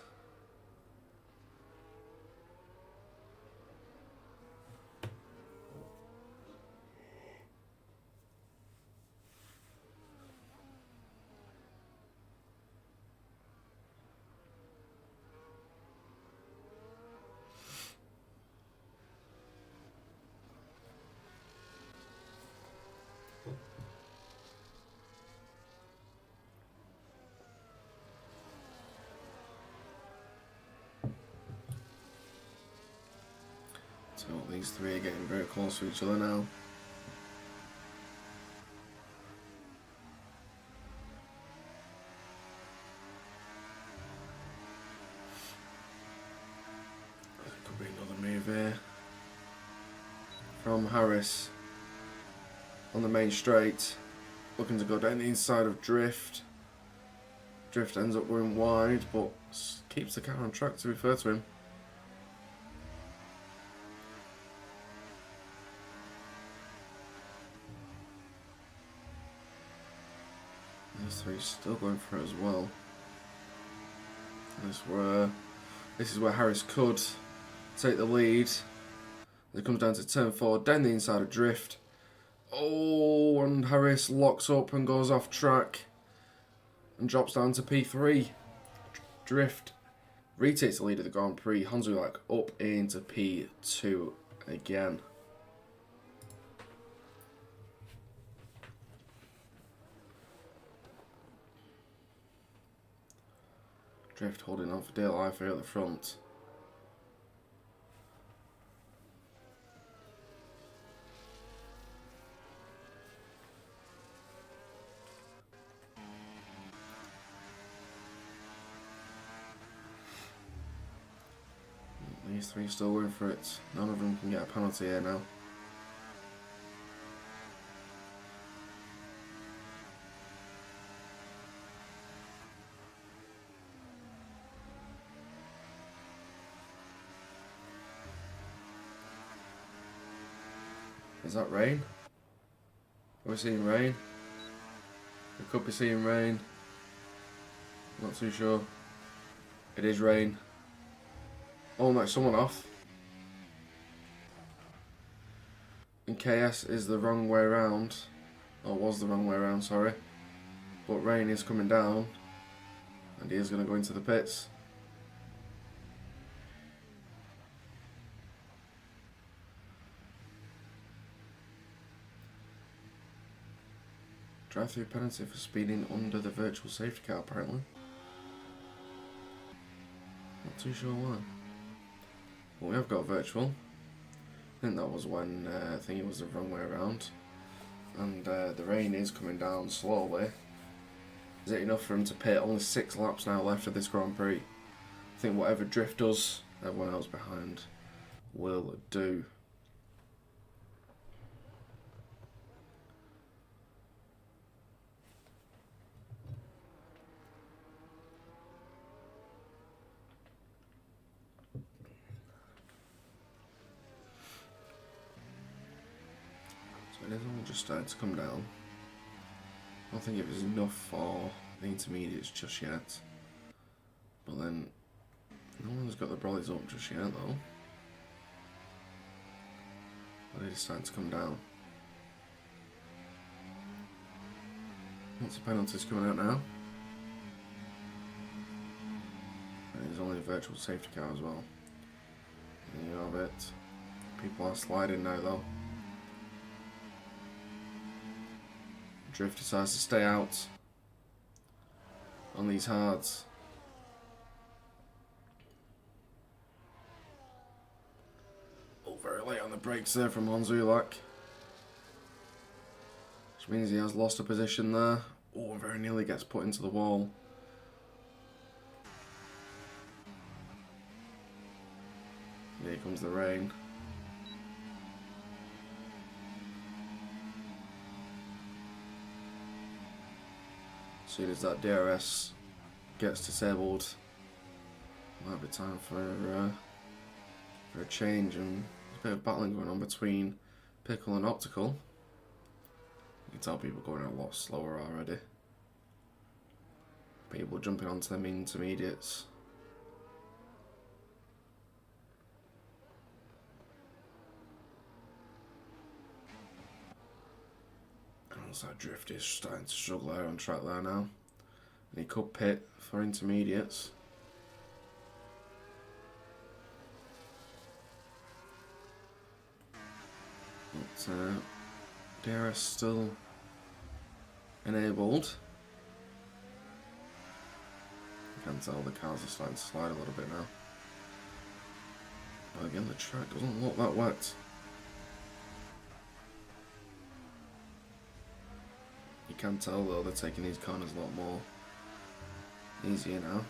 These three are getting very close to each other now. There could be another move here from Harris on the main straight, looking to go down the inside of Drift. Drift ends up going wide, but keeps the car on track, to be fair to him. These three still going for it as well. This is where Harris could take the lead. It comes down to turn 4, down the inside of Drift. Oh, and Harris locks up and goes off track and drops down to P3. Drift retakes the lead of the Grand Prix. Honzulak up into P2 again. Drift holding on for Dale Ivory at the front. These three still going for it. None of them can get a penalty here now. Is that rain? Are we seeing rain? We could be seeing rain. Not too sure. It is rain. Oh, no, someone off. And KS is the wrong way around. Or was the wrong way around, sorry. But rain is coming down. And he is going to go into the pits. Drive-through penalty for speeding under the virtual safety car, apparently. Not too sure why. Well, we have got virtual. I think that was when I think it was the wrong way around. And the rain is coming down slowly. Is it enough for him to pit? Only 6 laps now left of this Grand Prix. I think whatever Drift does, everyone else behind will do. It is all just starting to come down. I don't think it was enough for the intermediates just yet. But then, no one's got the brollies up just yet though. But it is starting to come down. Lots of penalties coming out now. And there's only a virtual safety car as well. There you have it. People are sliding now though. Drift decides to stay out on these hards. Oh, very late on the brakes there from Honzulak. Which means he has lost a position there. Oh, very nearly gets put into the wall. And here comes the rain. As soon as that DRS gets disabled, might be time for a change, and there's a bit of battling going on between Pickle and Optical. You can tell people going a lot slower already. People jumping onto them intermediates. That Drift is starting to struggle there on track there now. And he could pit for intermediates. But DRS still enabled. You can tell the cars are starting to slide a little bit now. But again, the track doesn't look that wet. You can tell though they're taking these corners a lot more easier now.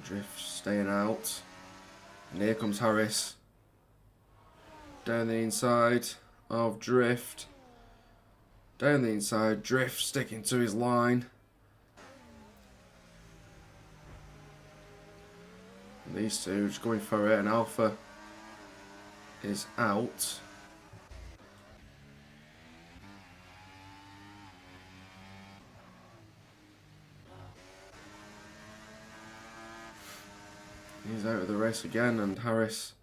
Drift staying out. And here comes Harris. Down the inside of Drift. Down the inside, Drift sticking to his line. And these two just going for it, and Alpha is out. He's out of the race again, and Harris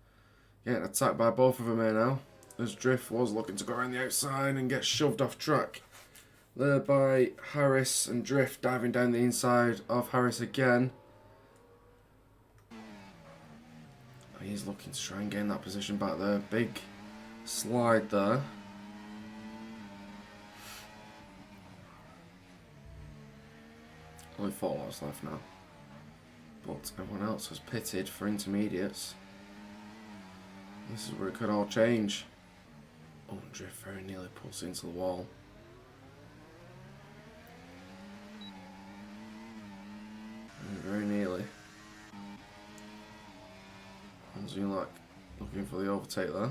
getting attacked by both of them here now. As Drift was looking to go around the outside and get shoved off track. There by Harris, and Drift diving down the inside of Harris again. He's looking to try and gain that position back there. Big slide there. Only 4 laps left now. But everyone else has pitted for intermediates. This is where it could all change. Oh, Drift very nearly pulls into the wall. Very nearly. Zunlak looking for the overtake there. I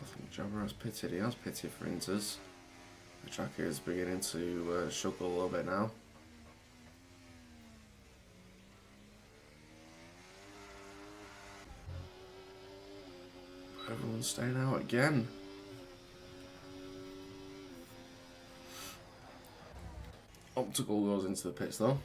think Jabber has pitted. He has pitted for Inters. The tracker is beginning to struggle a little bit now. Everyone's staying out again. Optical goes into the pits though.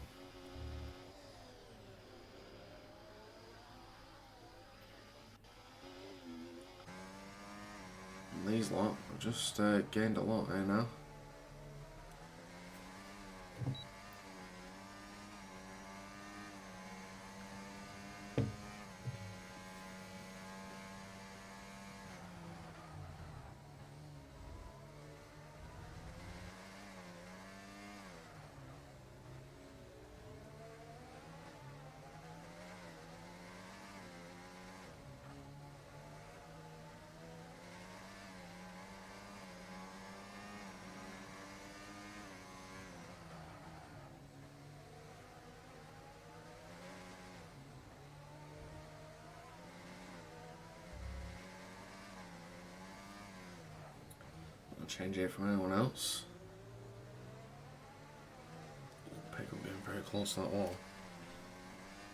And these lot have just gained a lot here now. Change here from anyone else. Pickle getting very close to that wall.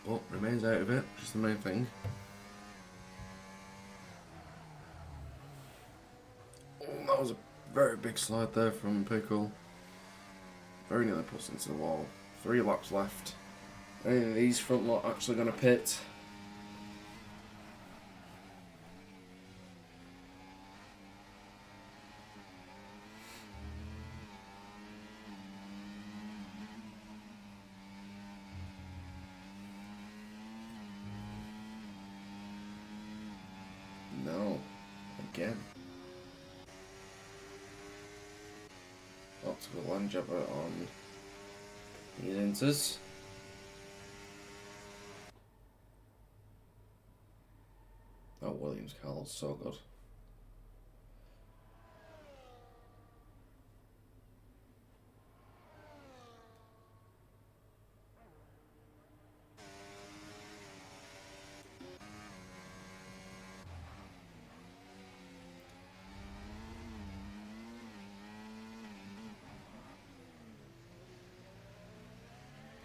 But remains out of it, which is the main thing. Oh, that was a very big slide there from Pickle. Very nearly puts into the wall. 3 laps left. Any of these front lot actually going to pit? No. Again. Optical land jabber on these Inters. Oh, Williams Carl's so good.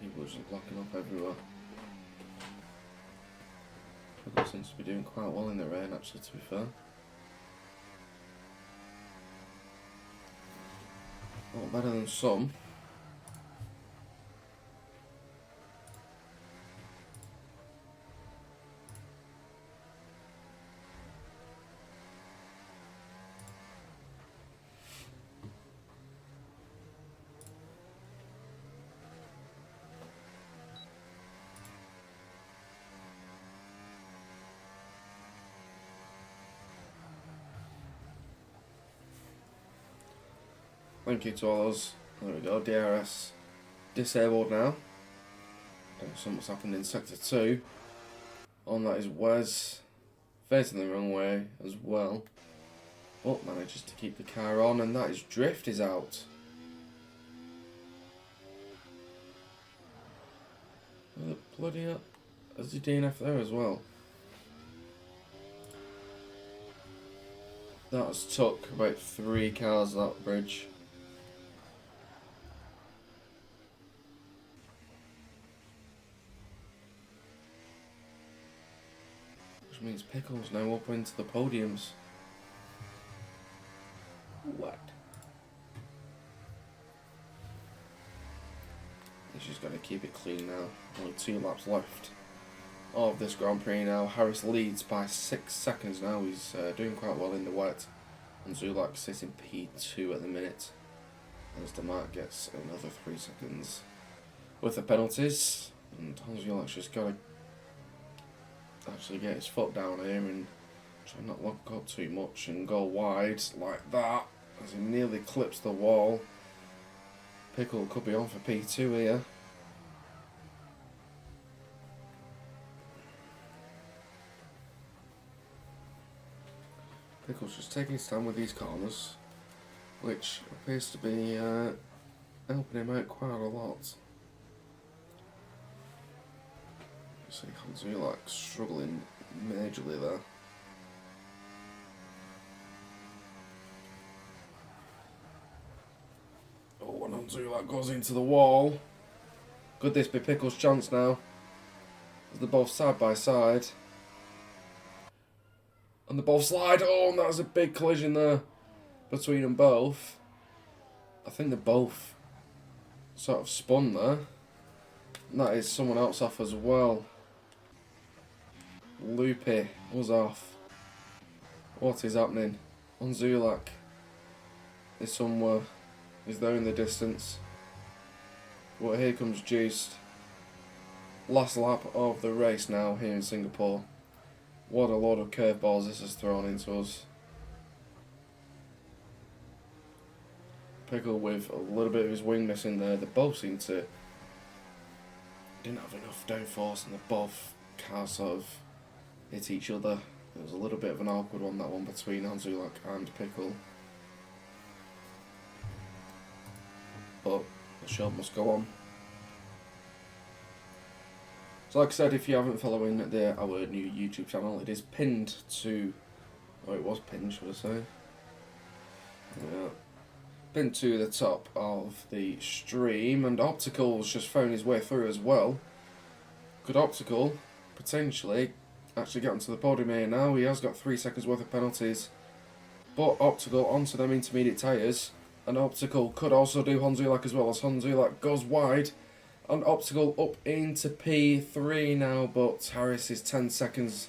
People are just blocking up everywhere. People seems to be doing quite well in the rain, actually, to be fair. Not better than some. Thank you to all those. There we go, DRS disabled now. Something's happened in Sector 2. On that is Wes, facing the wrong way as well. But manages to keep the car on, and that is Drift is out. Oh, the bloody hell. There's the DNF there as well. That's took about 3 cars, that bridge. Which means Pickle's now up into the podiums. What? He's just going to keep it clean now. Only 2 laps left of this Grand Prix now. Harris leads by 6 seconds now. He's doing quite well in the wet. And Zulak sits in P2 at the minute. As DeMarc gets another 3 seconds with the penalties. And Zulak's just got to actually get his foot down here and try not lock up too much and go wide like that. As he nearly clips the wall. Pickle could be on for P2 here. Pickle's just taking his time with these corners, which appears to be helping him out quite a lot. You see Zulak struggling majorly there. Oh, and Zulak goes into the wall. Could this be Pickle's chance now? As they're both side by side. And they both slide. Oh, and that was a big collision there between them both. I think they both sort of spun there. And that is someone else off as well. Loopy was off. What is happening? Zulak is somewhere. He's there in the distance. But here comes Juiced. Last lap of the race now here in Singapore. What a load of curveballs this has thrown into us. Pickle with a little bit of his wing missing there. They both seem to didn't have enough downforce, and they both cars sort of hit each other. It was a little bit of an awkward one, that one between Zulak and Pickle. But the show must go on. So like I said, if you haven't following our new YouTube channel, it is pinned to, or it was pinned, should I say? Yeah. Pinned to the top of the stream, and Optical's just found his way through as well. Could Optical potentially actually get onto the podium here now? He has got 3 seconds worth of penalties, but Optical onto them intermediate tyres, and Optical could also do Zulak as well, as Zulak goes wide. And Optical up into P3 now, but Harris is 10 seconds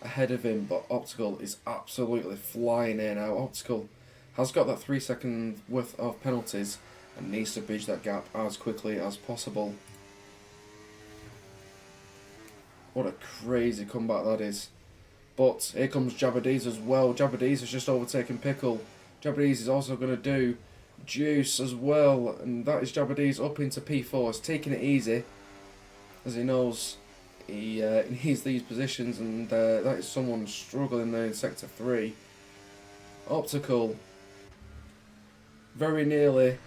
ahead of him. But Optical is absolutely flying here now. Optical has got that 3 second worth of penalties and needs to bridge that gap as quickly as possible. What a crazy comeback that is. But here comes Jabadiz as well. Jabadiz has just overtaken Pickle. Jabadiz is also going to do Juice as well, and that is Jabadiz up into P4. He's taking it easy, as he knows he needs these positions, and that is someone struggling there in Sector 3. Optical very nearly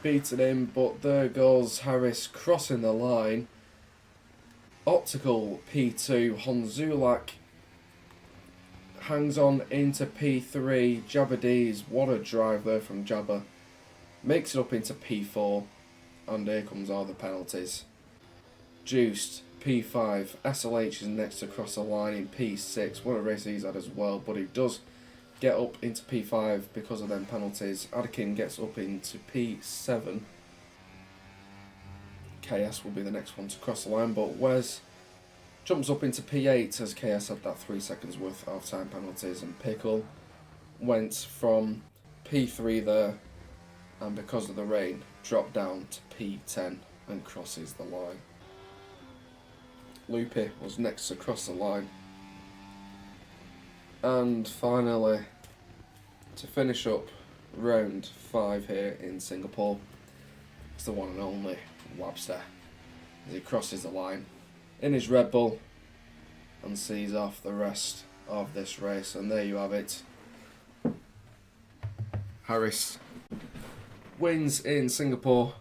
beating him, but there goes Harris crossing the line. Optical P2, Zulak hangs on into P3. Jabadiz, what a drive there from Jabba. Makes it up into P4, and here comes all the penalties. Juiced, P5, SLH is next to cross the line in P6. What a race he's had as well, but he does get up into P5 because of them penalties. Adakin gets up into P7. KS will be the next one to cross the line, but Wes jumps up into P8 as KS had that 3 seconds worth of time penalties, and Pickle went from P3 there, and because of the rain dropped down to P10 and crosses the line. Loopy was next to cross the line. And finally, to finish up round 5 here in Singapore, the one and only Webster as he crosses the line in his Red Bull and sees off the rest of this race. And there you have it. Harris wins in Singapore